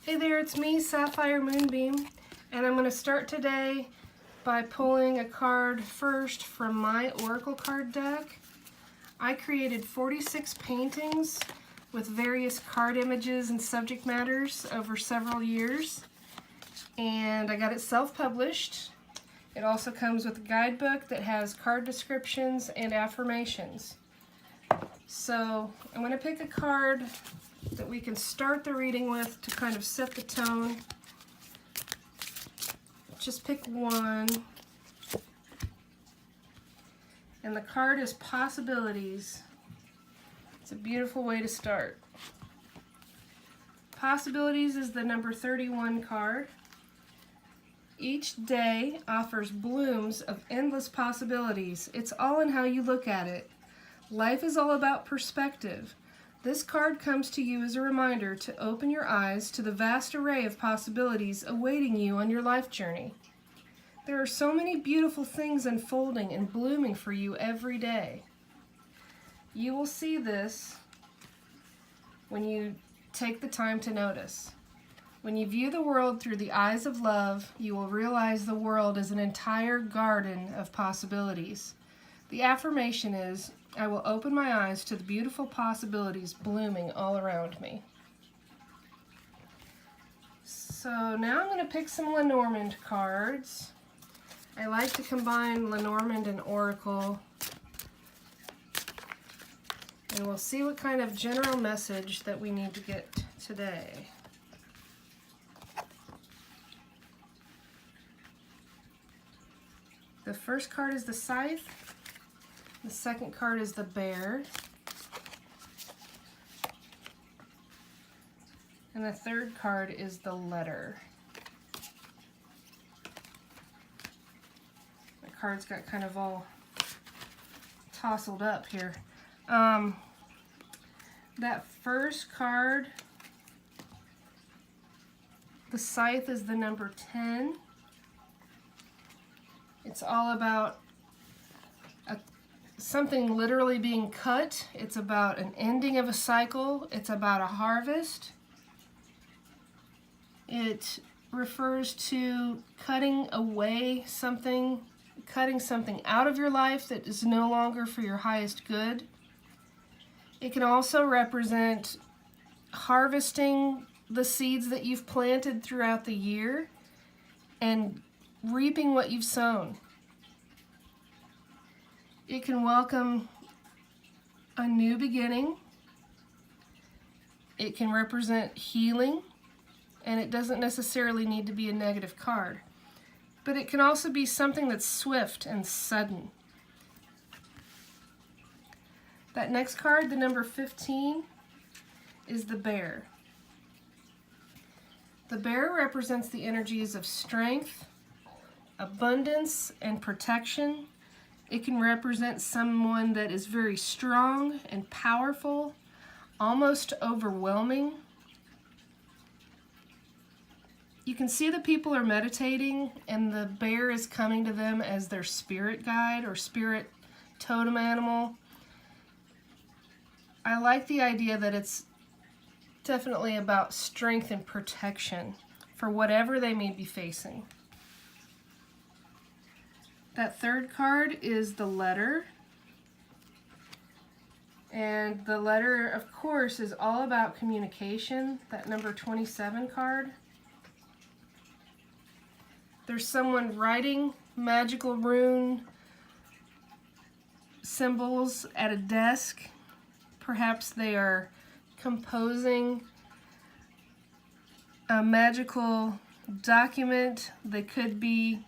Hey there, it's me, Sapphire Moonbeam, and I'm going to start today by pulling a card first from my Oracle card deck. I created 46 paintings with various card images and subject matters over several years, and I got it self-published. It also comes with a guidebook that has card descriptions and affirmations. So I'm going to pick a card that we can start the reading with to kind of set the tone. Just pick one. And the card is Possibilities. It's a beautiful way to start. Possibilities is the number 31 card. Each day offers blooms of endless possibilities. It's all in how you look at it. Life is all about perspective. This card comes to you as a reminder to open your eyes to the vast array of possibilities awaiting you on your life journey. There are so many beautiful things unfolding and blooming for you every day. You will see this when you take the time to notice. When you view the world through the eyes of love, you will realize the world is an entire garden of possibilities. The affirmation is, I will open my eyes to the beautiful possibilities blooming all around me. So now I'm going to pick some Lenormand cards. I like to combine Lenormand and Oracle. And we'll see what kind of general message that we need to get today. The first card is the Scythe. The second card is the Bear. And the third card is the Letter. The cards got kind of all tousled up here. That first card, the Scythe, is the number 10. It's all about something literally being cut. It's about an ending of a cycle. It's about a harvest. It refers to cutting away something, cutting something out of your life that is no longer for your highest good. It can also represent harvesting the seeds that you've planted throughout the year and reaping what you've sown. It can welcome a new beginning. It can represent healing, and it doesn't necessarily need to be a negative card. But it can also be something that's swift and sudden. That next card, the number 15, is the Bear. The Bear represents the energies of strength, abundance, and protection. It can represent someone that is very strong and powerful, almost overwhelming. You can see the people are meditating and the bear is coming to them as their spirit guide or spirit totem animal. I like the idea that it's definitely about strength and protection for whatever they may be facing. That third card is the Letter. And the Letter, of course, is all about communication. That number 27 card. There's someone writing magical rune symbols at a desk. Perhaps they are composing a magical document. They could be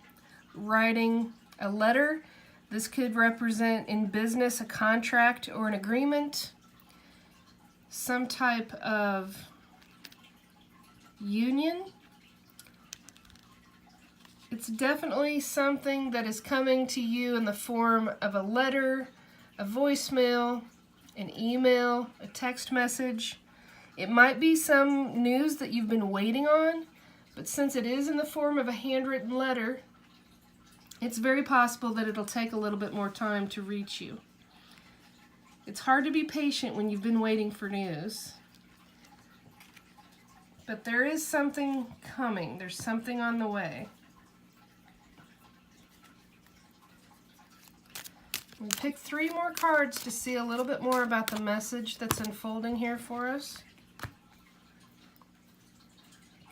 writing a letter. This could represent in business a contract or an agreement, some type of union. It's definitely something that is coming to you in the form of a letter, a voicemail, an email, a text message. It might be some news that you've been waiting on, but since it is in the form of a handwritten letter, it's very possible that it'll take a little bit more time to reach you. It's hard to be patient when you've been waiting for news. But there is something coming. There's something on the way. We pick 3 more cards to see a little bit more about the message that's unfolding here for us.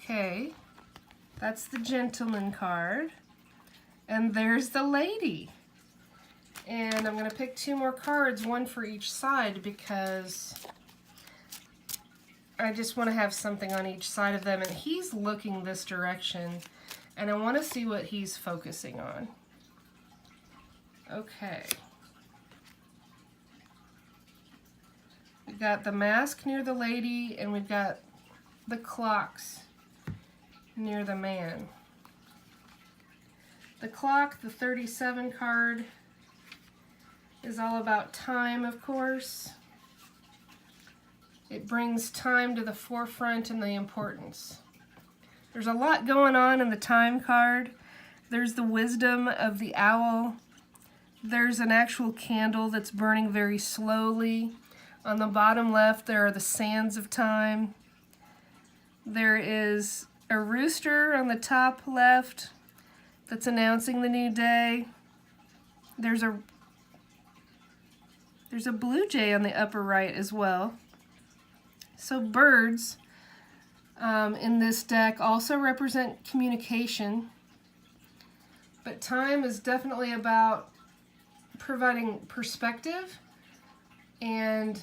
Okay, that's the Gentleman card. And there's the Lady. And I'm going to pick 2 more cards, one for each side, because I just want to have something on each side of them. And he's looking this direction, and I want to see what he's focusing on. Okay. We've got the mask near the lady, and we've got the clocks near the man. The clock, the 37 card, is all about time, of course. It brings time to the forefront and the importance. There's a lot going on in the time card. There's the wisdom of the owl. There's an actual candle that's burning very slowly. On the bottom left, there are the sands of time. There is a rooster on the top left that's announcing the new day. There's a blue jay on the upper right as well. So birds in this deck also represent communication, but time is definitely about providing perspective, and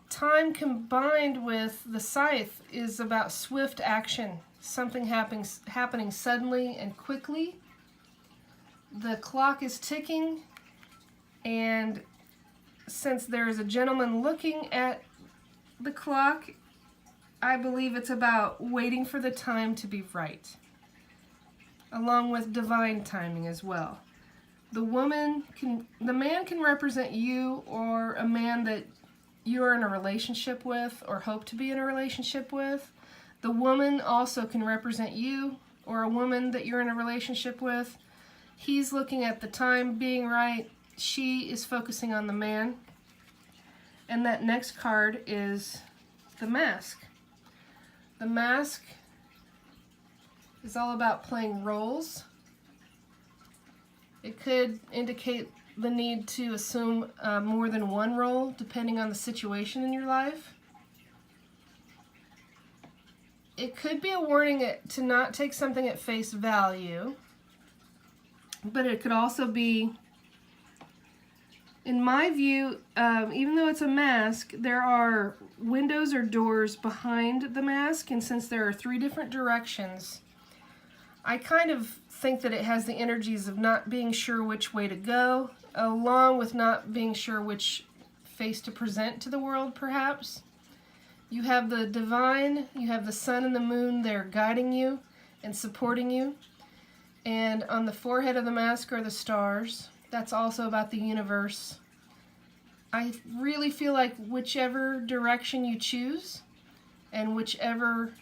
time combined with the scythe is about swift action, something happening suddenly and quickly. The clock is ticking, and since there is a gentleman looking at the clock, I believe it's about waiting for the time to be right, along with divine timing as well. The man can represent you, or a man that you're in a relationship with or hope to be in a relationship with. The woman also can represent you, or a woman that you're in a relationship with. He's looking at the time being right. She is focusing on the man. And that next card is the mask. The mask is all about playing roles. It could indicate the need to assume more than one role depending on the situation in your life. It could be a warning to not take something at face value, but it could also be, in my view, even though it's a mask, there are windows or doors behind the mask, and since there are 3 different directions, I kind of think that it has the energies of not being sure which way to go, along with not being sure which face to present to the world, perhaps. You have the divine, you have the sun and the moon there guiding you and supporting you, and on the forehead of the mask are the stars. That's also about the universe. I really feel like whichever direction you choose and whichever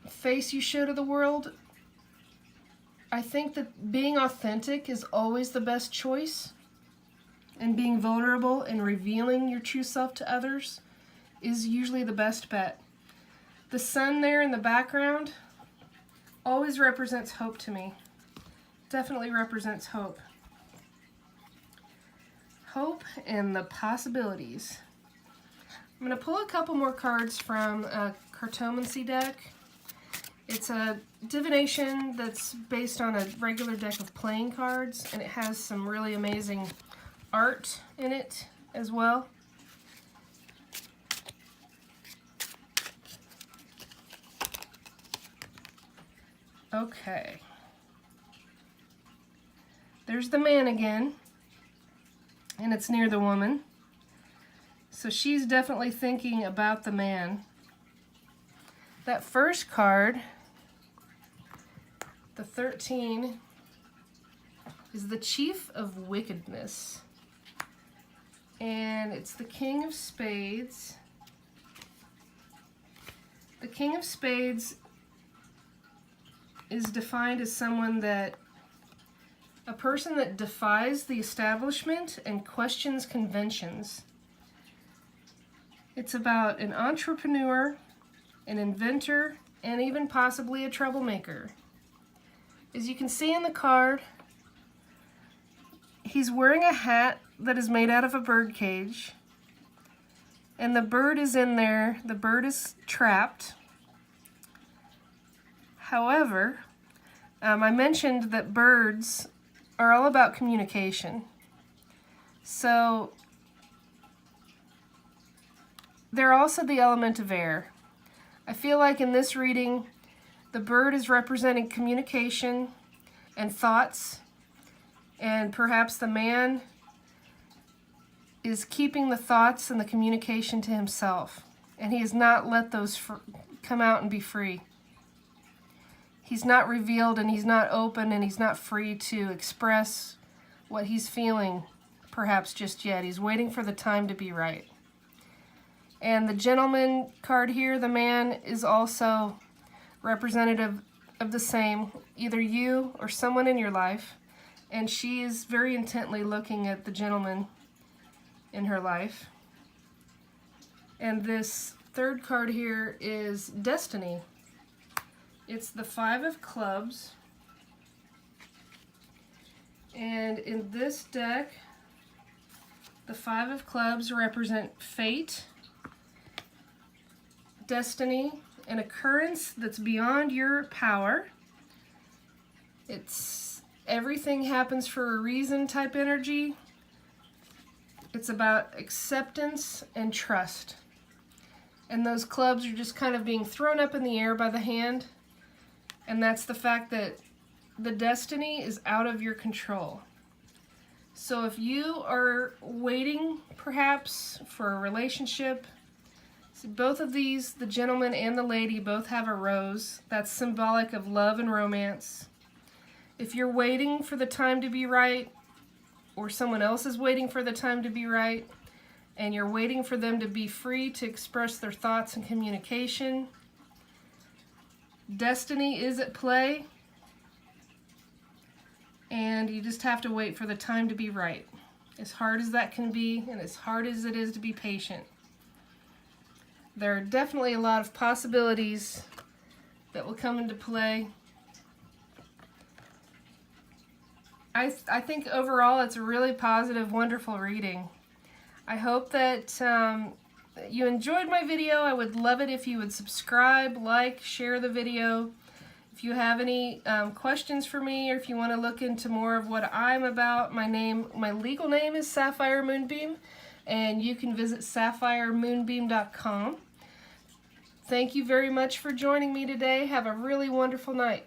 face you show to the world, I think that being authentic is always the best choice, and being vulnerable and revealing your true self to others is usually the best bet. The sun there in the background always represents hope to me. Definitely represents hope. Hope and the possibilities. I'm going to pull a couple more cards from a Cartomancy deck. It's a divination that's based on a regular deck of playing cards, and it has some really amazing art in it as well. Okay. There's the man again, and it's near the woman. So she's definitely thinking about the man. That first card, the 13, is the Chief of Wickedness. And it's the King of Spades. The King of Spades is defined as a person that defies the establishment and questions conventions. It's about an entrepreneur, an inventor, and even possibly a troublemaker. As you can see in the card, he's wearing a hat that is made out of a bird cage, and the bird is in there. The bird is trapped. However, I mentioned that birds are all about communication. So they're also the element of air. I feel like in this reading, the bird is representing communication and thoughts, and perhaps the man is keeping the thoughts and the communication to himself, and he has not let those come out and be free. He's not revealed, and he's not open, and he's not free to express what he's feeling, perhaps just yet. He's waiting for the time to be right. And the gentleman card here, the man, is also representative of the same, either you or someone in your life, and she is very intently looking at the gentleman in her life. And this third card here is Destiny. It's the 5 of Clubs, and in this deck, the 5 of Clubs represent fate, destiny, an occurrence that's beyond your power. It's everything happens for a reason type energy. It's about acceptance and trust. And those clubs are just kind of being thrown up in the air by the hand. And that's the fact that the destiny is out of your control. So if you are waiting perhaps for a relationship, see, both of these, the gentleman and the lady, both have a rose. That's symbolic of love and romance. If you're waiting for the time to be right, or someone else is waiting for the time to be right, and you're waiting for them to be free to express their thoughts and communication, destiny is at play, and you just have to wait for the time to be right. As hard as that can be, and as hard as it is to be patient. There are definitely a lot of possibilities that will come into play. I think overall it's a really positive, wonderful reading. I hope that you enjoyed my video. I would love it if you would subscribe, like, share the video. If you have any questions for me, or if you want to look into more of what I'm about, my legal name is Sapphire Moonbeam, and you can visit sapphiremoonbeam.com. Thank you very much for joining me today. Have a really wonderful night.